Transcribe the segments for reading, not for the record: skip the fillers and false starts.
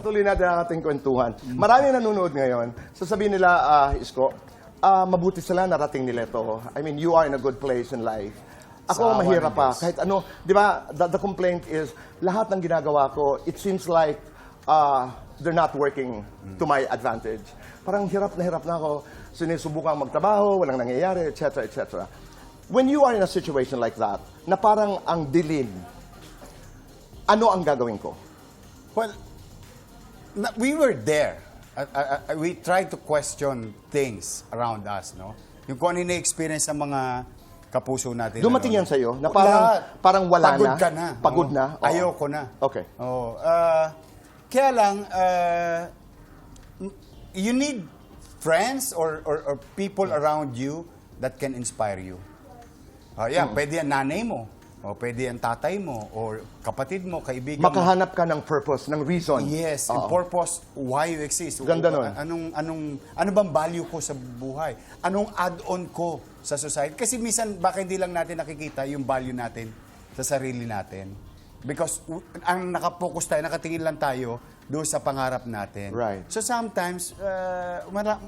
patuloy natin ang ating kwentuhan. Maraming nanonood ngayon. Sasabihin nila, Isko, mabuti sila narating nila ito. I mean, you are in a good place in life. Ako, mahirap pa. Kahit ano, di ba, the complaint is, lahat ng ginagawa ko, it seems like they're not working to my advantage. Parang hirap na ako. Sinisubukang magtrabaho, walang nangyayari, etc., etc. When you are in a situation like that, na parang ang dilim, ano ang gagawin ko? Well, we were there. We tried to question things around us, no? Yung kung ano yung experience ng mga kapuso natin. Dumating yan sa'yo? Na parang wala pagod na? Ka na. Pagod na? Oo. Ayoko na. Okay. Oo. Kaya lang, you need friends or people around you that can inspire you. Pwede yan nanay mo. O pwede yan tatay mo, or kapatid mo, kaibigan Makahanap ka ng purpose, ng reason. Yes, yung purpose, why you exist. Ganda nun. Ano bang value ko sa buhay? Anong add-on ko sa society? Kasi minsan, baka hindi lang natin nakikita yung value natin sa sarili natin. Because ang nakapokus tayo, nakatingin lang tayo doon sa pangarap natin. Right. So sometimes,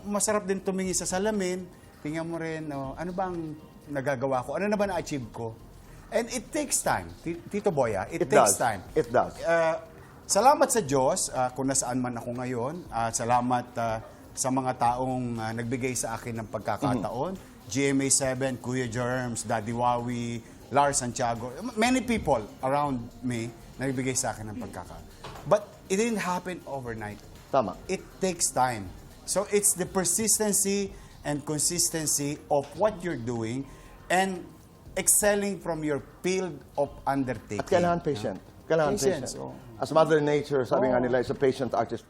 masarap din tumingin sa salamin. Tingnan mo rin, ano bang nagagawa ko? Ano na ba na-achieve ko? And it takes time. Tito Boya, it takes time. It does. Salamat sa Diyos kung nasaan man ako ngayon. Salamat sa mga taong nagbigay sa akin ng pagkakataon. GMA7, Kuya Germs, Daddy Wawi, Lars Santiago. Many people around me nagbigay sa akin ng pagkakataon. But it didn't happen overnight. Tama. It takes time. So it's the persistency and consistency of what you're doing and excelling from your field of undertaking. At kailangan patient. Kailangan patient. Patience, As Mother Nature, sabi nga nila, is a patient artist.